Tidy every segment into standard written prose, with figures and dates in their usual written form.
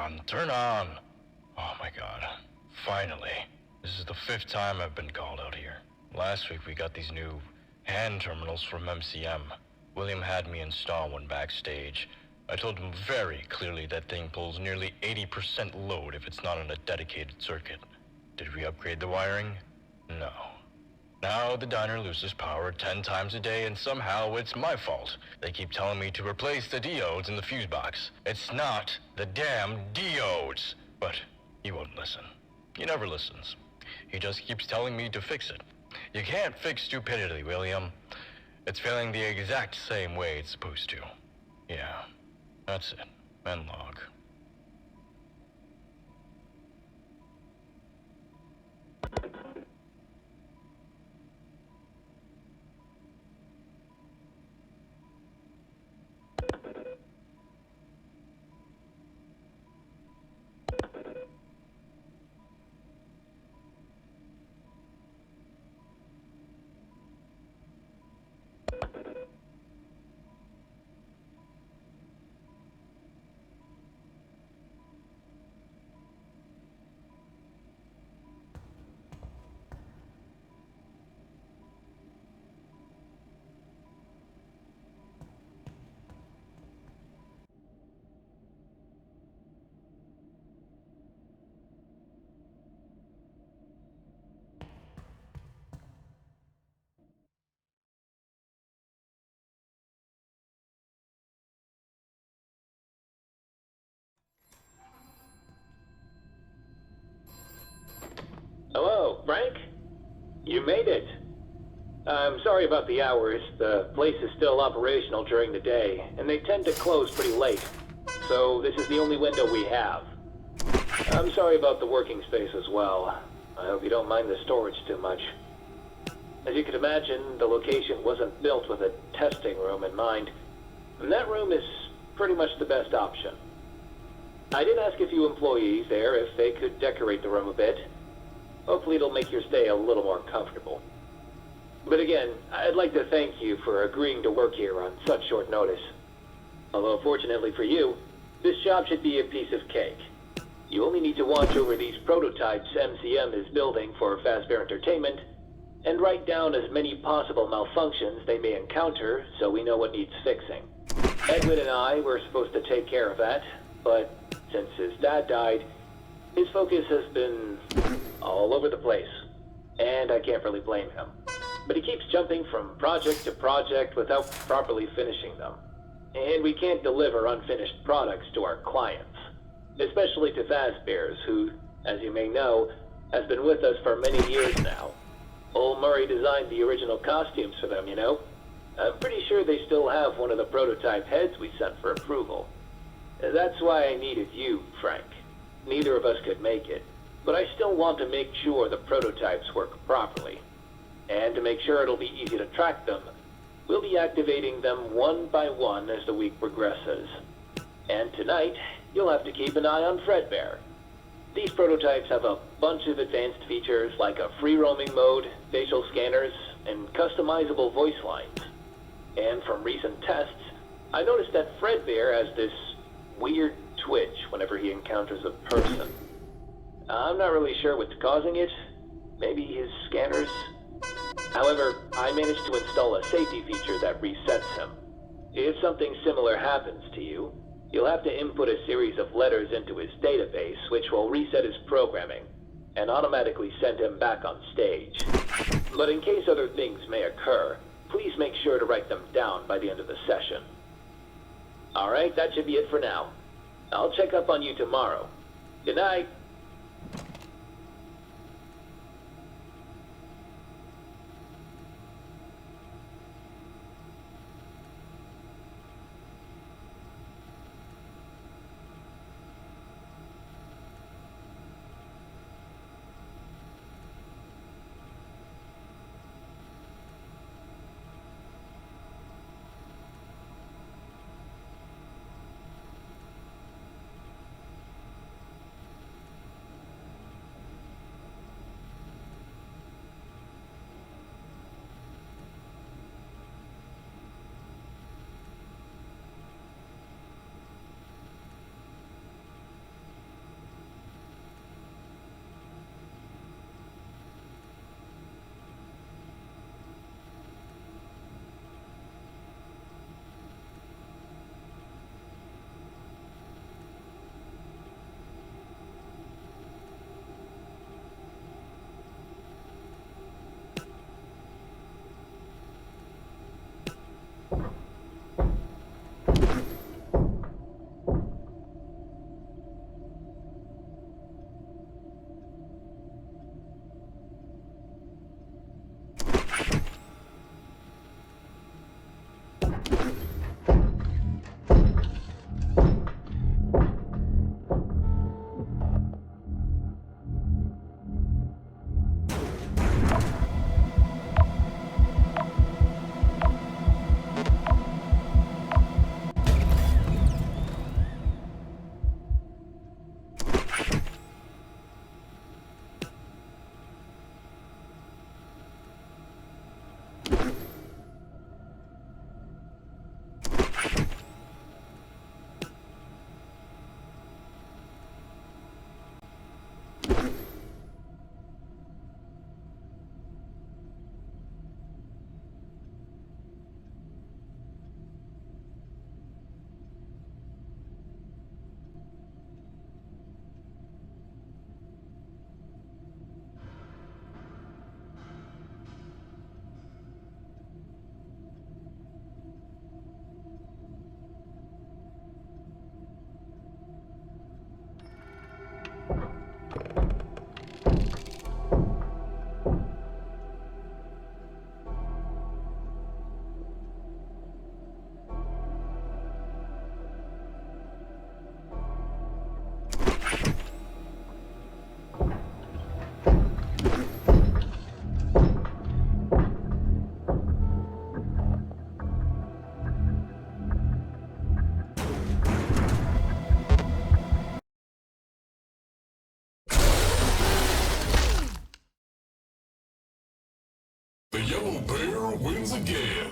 on, turn on. Oh my god. Finally. This is the 5th time I've been called out here. Last week we got these new hand terminals from MCM. William had me install one backstage. I told him very clearly that thing pulls nearly 80% load if it's not on a dedicated circuit. Did we upgrade the wiring? No. Now the diner loses power 10 times a day, and somehow it's my fault. They keep telling me to replace the diodes in the fuse box. It's not the damn diodes. But he won't listen. He never listens. He just keeps telling me to fix it. You can't fix stupidity, William. It's failing the exact same way it's supposed to. Yeah, that's it. End log. Hello, Frank? You made it. I'm sorry about the hours. The place is still operational during the day, and they tend to close pretty late. So this is the only window we have. I'm sorry about the working space as well. I hope you don't mind the storage too much. As you can imagine, the location wasn't built with a testing room in mind, and that room is pretty much the best option. I did ask a few employees there if they could decorate the room a bit. Hopefully it'll make your stay a little more comfortable. But again, I'd like to thank you for agreeing to work here on such short notice. Although fortunately for you, this job should be a piece of cake. You only need to watch over these prototypes MCM is building for Fazbear Entertainment, and write down as many possible malfunctions they may encounter so we know what needs fixing. Edwin and I were supposed to take care of that, but since his dad died, his focus has been all over the place, and I can't really blame him. But he keeps jumping from project to project without properly finishing them. And we can't deliver unfinished products to our clients, especially to Fazbears, who, as you may know, has been with us for many years now. Old Murray designed the original costumes for them, you know. I'm pretty sure they still have one of the prototype heads we sent for approval. That's why I needed you, Frank. Neither of us could make it, but I still want to make sure the prototypes work properly. And to make sure it'll be easy to track them, we'll be activating them one by one as the week progresses. And tonight, you'll have to keep an eye on Fredbear. These prototypes have a bunch of advanced features like a free roaming mode, facial scanners, and customizable voice lines. And from recent tests, I noticed that Fredbear has this weird twitch whenever he encounters a person. I'm not really sure what's causing it. Maybe his scanners? However, I managed to install a safety feature that resets him. If something similar happens to you, you'll have to input a series of letters into his database, which will reset his programming and automatically send him back on stage. But in case other things may occur, please make sure to write them down by the end of the session. Alright, that should be it for now. I'll check up on you tomorrow. Good night. The yellow bear wins again.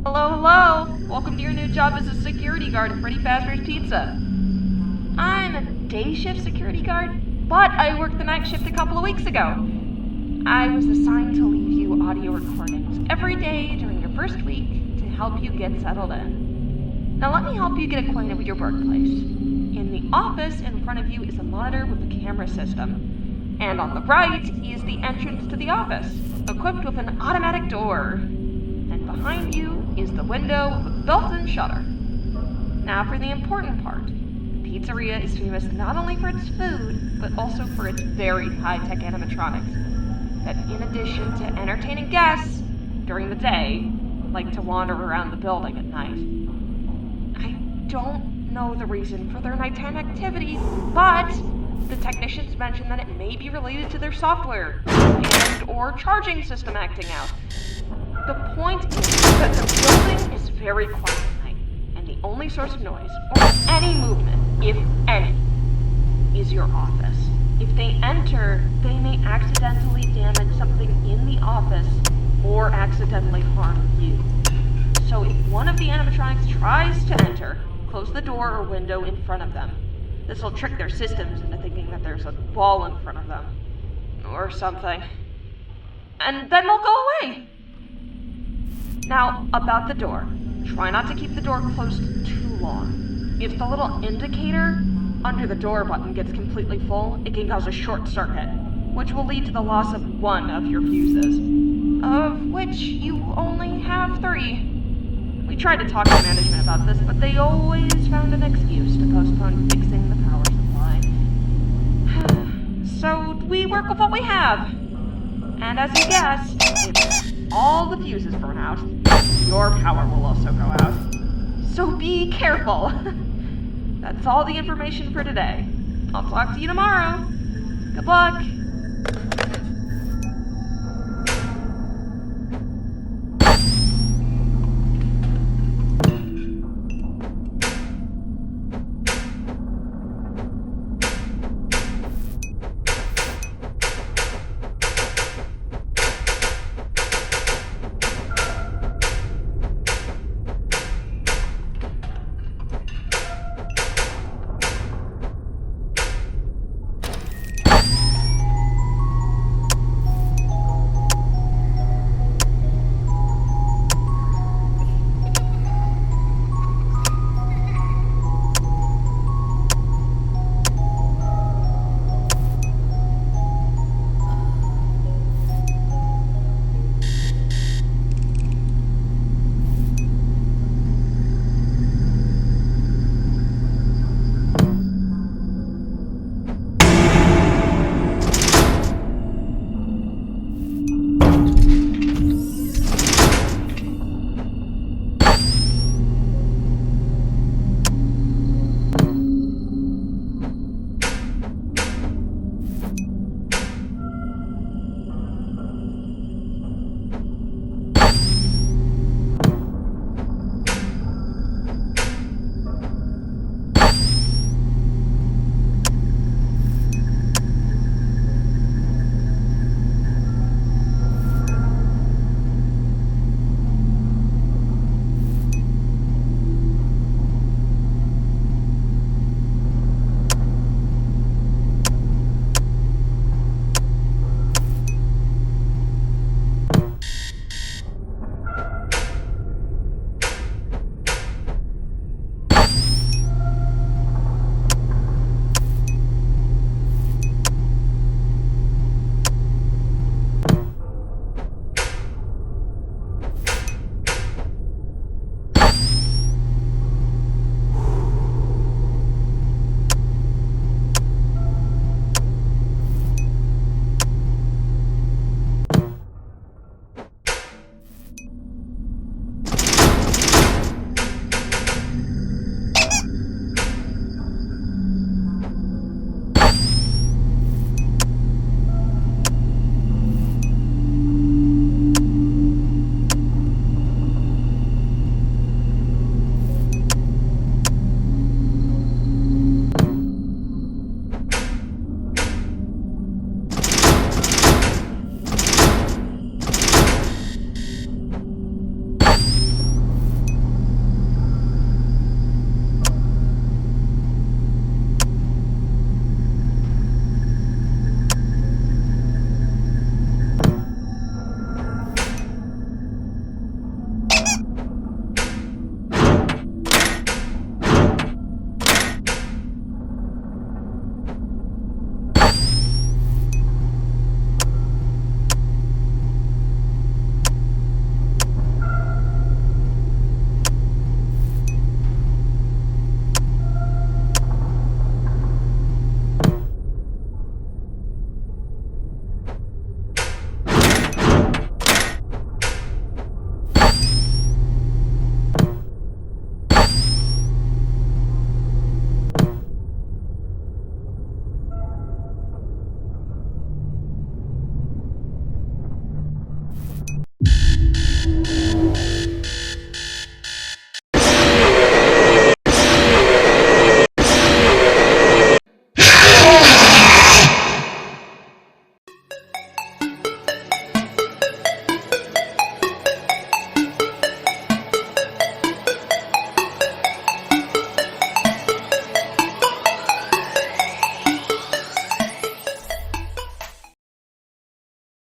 Hello. Welcome to your new job as a security guard at Freddy Fazbear's Pizza. I'm a day shift security guard, but I worked the night shift a couple of weeks ago. I was assigned to leave you audio recordings every day during your first week to help you get settled in. Now let me help you get acquainted with your workplace. In the office in front of you is a monitor with a camera system. And on the right is the entrance to the office, equipped with an automatic door. And behind you is the window with a built-in shutter. Now for the important part. The pizzeria is famous not only for its food, but also for its very high-tech animatronics that, in addition to entertaining guests during the day, like to wander around the building at night. I don't know the reason for their nighttime activity, but the technicians mentioned that it may be related to their software and or charging system acting out. The point is that the building is very quiet at night, and the only source of noise, or any movement, if any, is your office. If they enter, they may accidentally damage something in the office, or accidentally harm you. So if one of the animatronics tries to enter, close the door or window in front of them. This will trick their systems into thinking that there's a ball in front of them, or something. And then they'll go away. Now, about the door. Try not to keep the door closed too long. If the little indicator under the door button gets completely full, it can cause a short circuit, which will lead to the loss of one of your fuses, of which you only have 3. We tried to talk to management about this, but they always found an excuse to postpone fixing the power supply. So we work with what we have. And as you guessed, if all the fuses burn out, your power will also go out. So be careful. That's all the information for today. I'll talk to you tomorrow. Good luck.